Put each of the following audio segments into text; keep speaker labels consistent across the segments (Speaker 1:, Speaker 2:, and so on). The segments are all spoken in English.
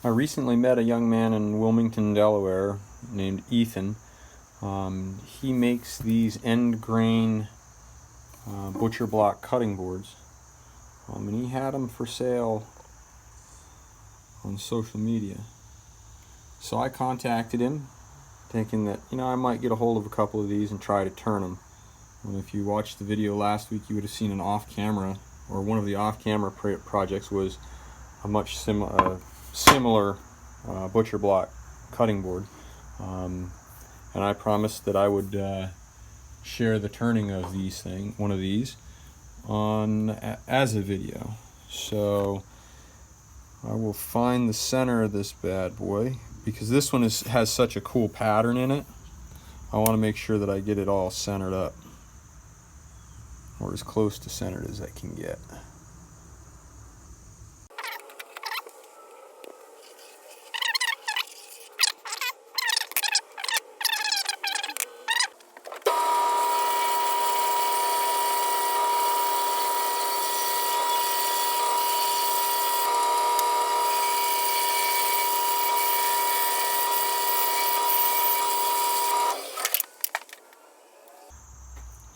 Speaker 1: I recently met a young man in Wilmington, Delaware named Ethan. He makes these end grain butcher block cutting boards, and he had them for sale on social media. So I contacted him thinking that, I might get a hold of a couple of these and try to turn them. And if you watched the video last week, you would have seen an off-camera, or one of the off-camera projects was a much similar butcher block cutting board, and I promised that I would share the turning of one of these as a video. So I will find the center of this bad boy, because this one has such a cool pattern in it. I want to make sure that I get it all centered up, or as close to centered as I can get.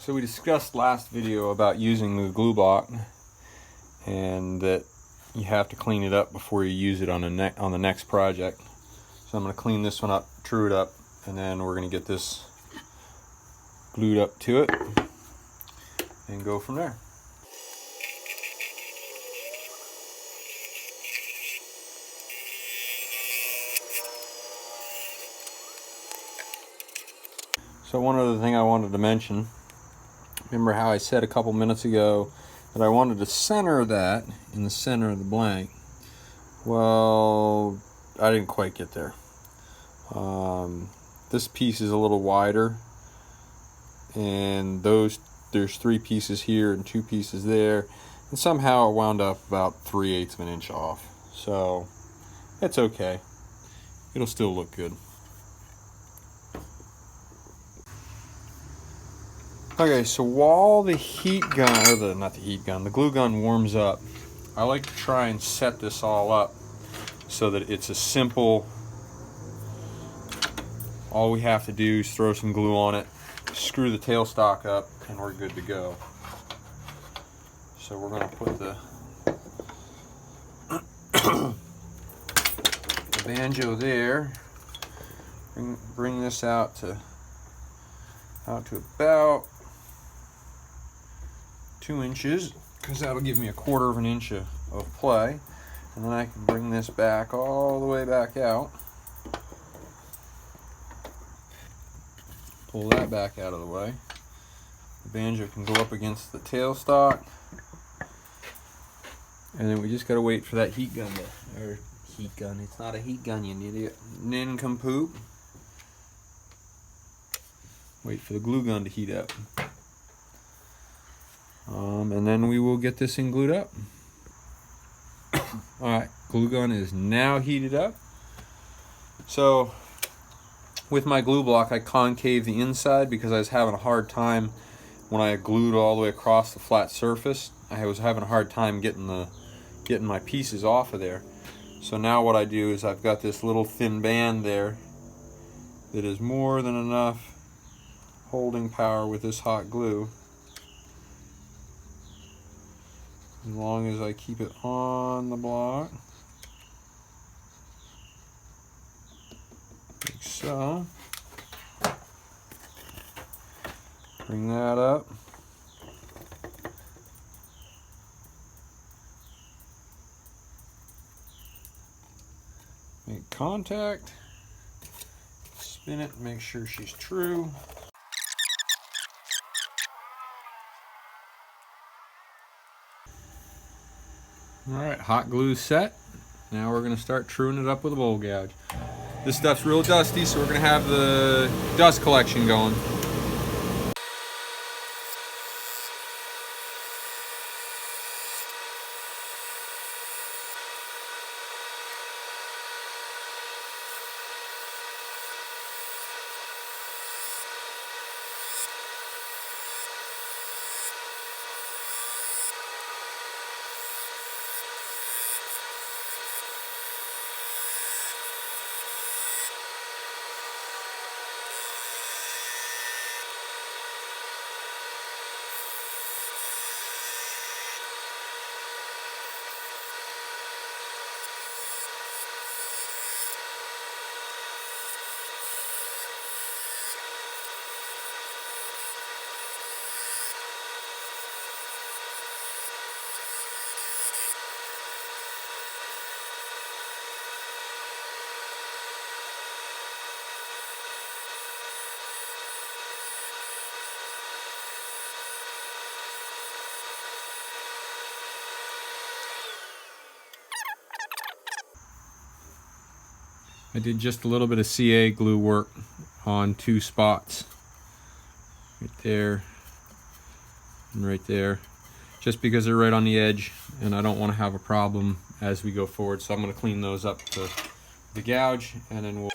Speaker 1: So we discussed last video about using the glue block, and that you have to clean it up before you use it on the next project. So I'm going to clean this one up, true it up, and then we're going to get this glued up to it and go from there. So one other thing I wanted to mention, remember how I said a couple minutes ago that I wanted to center that in the center of the blank? Well, I didn't quite get there. This piece is a little wider, and there's 3 pieces here and 2 pieces there, and somehow it wound up about 3/8 of an inch off. So it's okay. It'll still look good. Okay, so while the the glue gun warms up, I like to try and set this all up so that it's a simple, all we have to do is throw some glue on it, screw the tailstock up, and we're good to go. So we're going to put the banjo there, bring this out to about 2 inches, because that'll give me a 1/4 of an inch of play, and then I can bring this back all the way back out, pull that back out of the way. The banjo can go up against the tailstock, and then we just gotta wait for that heat gun it's not a heat gun, you idiot, nincompoop. Wait for the glue gun to heat up. And then we will get this thing glued up. Alright, glue gun is now heated up. So with my glue block, I concave the inside because I was having a hard time when I glued all the way across the flat surface. I was having a hard time getting my pieces off of there. So now what I do is I've got this little thin band there that is more than enough holding power with this hot glue, as long as I keep it on the block, like so. Bring that up. Make contact. Spin it, make sure she's true. Alright, hot glue set. Now we're going to start truing it up with a bowl gouge. This stuff's real dusty, so we're going to have the dust collection going. I did just a little bit of CA glue work on 2 spots. Right there and right there. Just because they're right on the edge and I don't want to have a problem as we go forward. So I'm going to clean those up to the gouge and then we'll...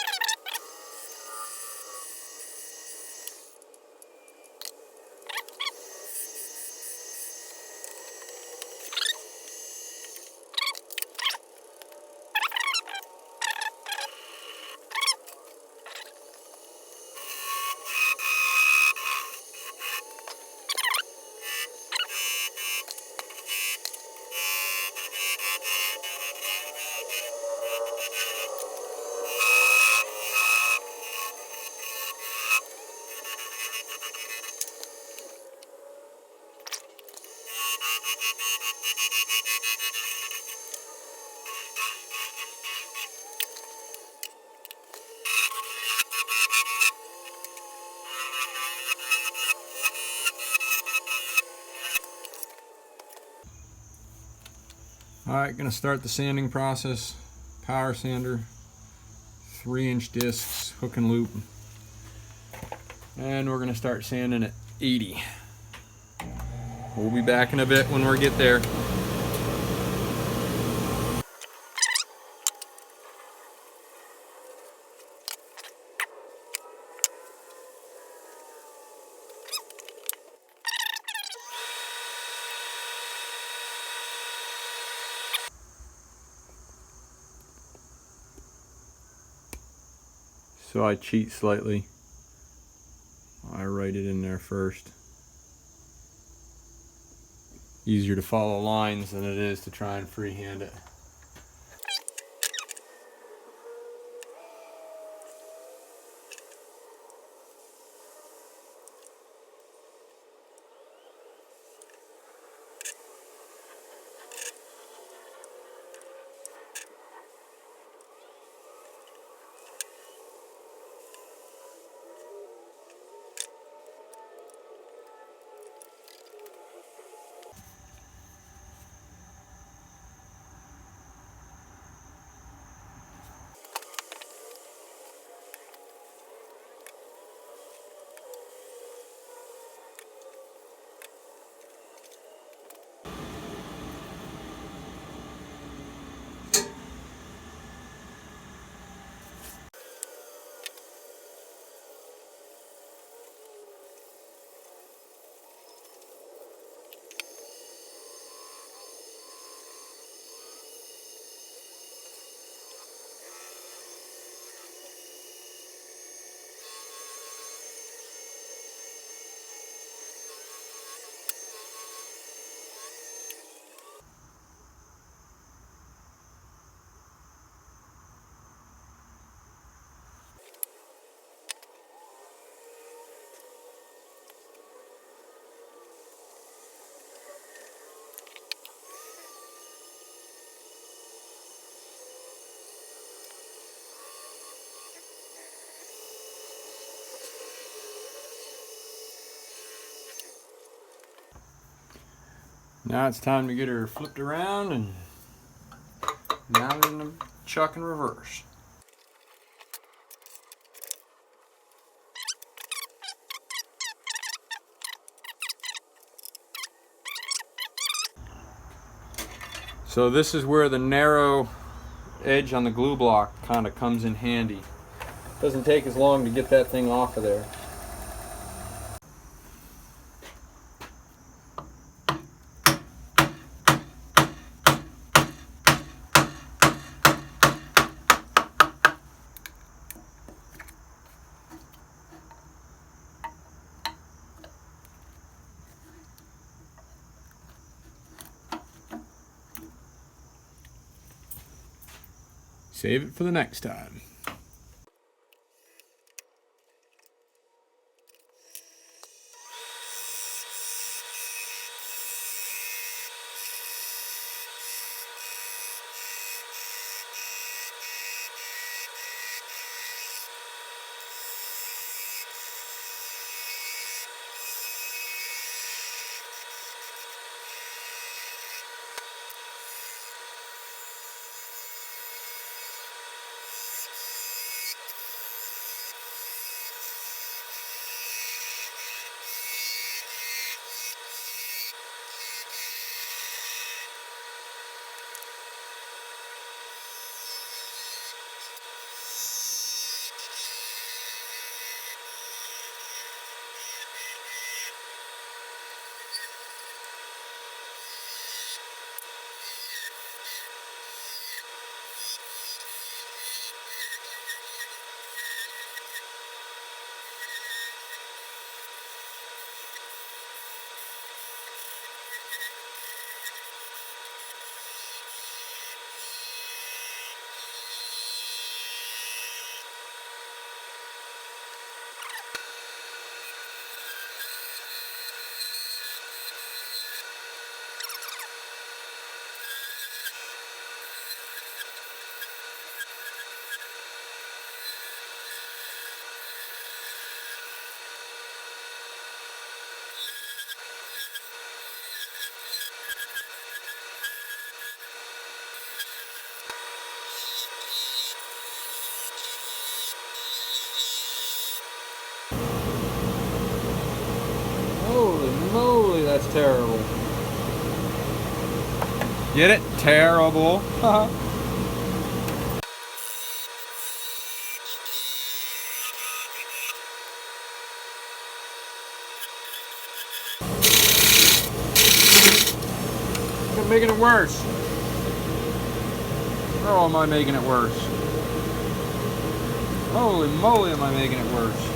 Speaker 1: Alright, gonna start the sanding process. Power sander, 3-inch discs, hook and loop. And we're gonna start sanding at 80. We'll be back in a bit when we get there. So I cheat slightly. I write it in there first. Easier to follow lines than it is to try and freehand it. Now it's time to get her flipped around and mounted in the chuck and reverse. So this is where the narrow edge on the glue block kind of comes in handy. Doesn't take as long to get that thing off of there. Save it for the next time. terrible. Get it? Terrible. I'm making it worse. Oh, am I making it worse? Holy moly, am I making it worse?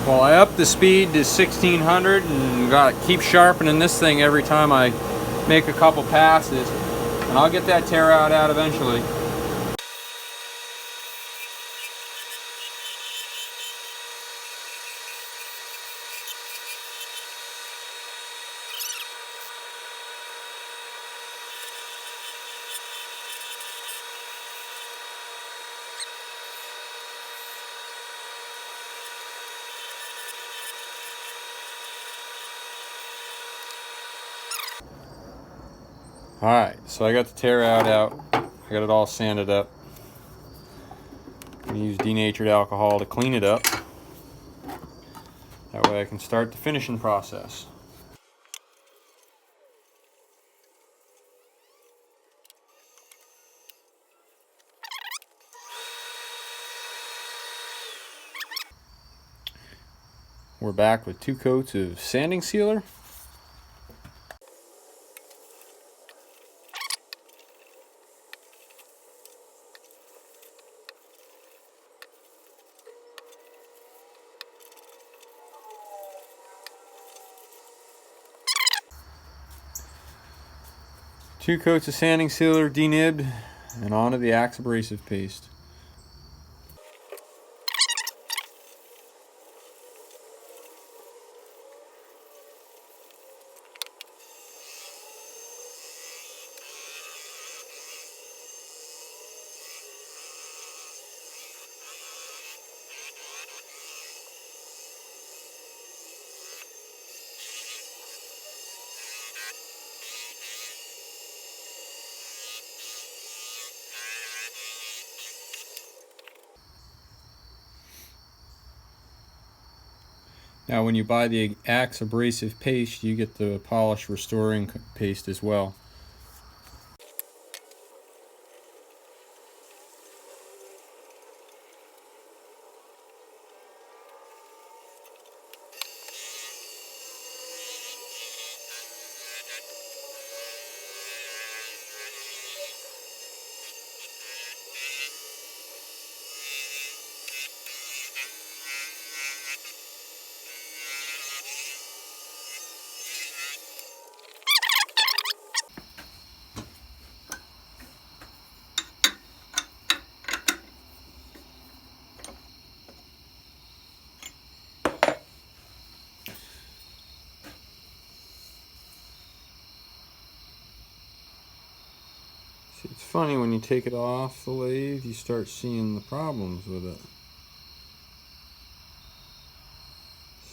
Speaker 1: Well, I upped the speed to 1600 and got to keep sharpening this thing every time I make a couple passes, and I'll get that tear out eventually. Alright, so I got the tear out. I got it all sanded up. I'm going to use denatured alcohol to clean it up. That way I can start the finishing process. We're back with 2 coats of sanding sealer. Two coats of sanding sealer denibbed, and onto the Axe abrasive paste. Now when you buy the Axe abrasive paste, you get the polish restoring paste as well. See, it's funny when you take it off the lathe, you start seeing the problems with it.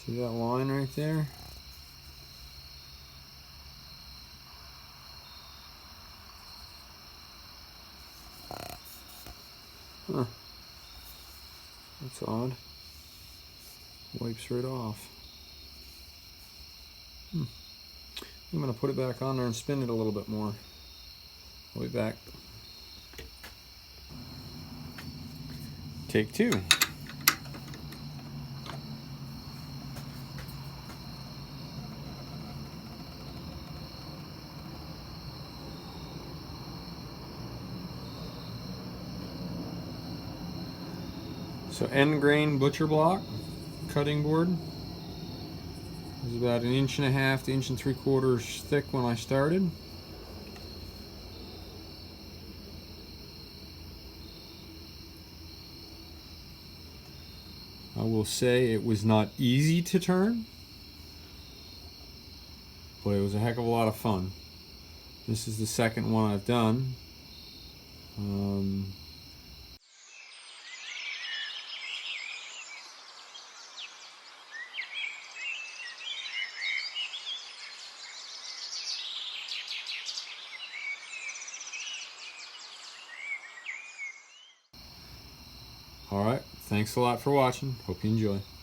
Speaker 1: See that line right there? Huh. That's odd. Wipes right off. I'm going to put it back on there and spin it a little bit more. I'll be back. Take two. So end grain butcher block cutting board. It was about 1.5 inches to 1.75 inches thick when I started. I will say it was not easy to turn, but it was a heck of a lot of fun. This is the second one I've done. Alright, thanks a lot for watching. Hope you enjoy.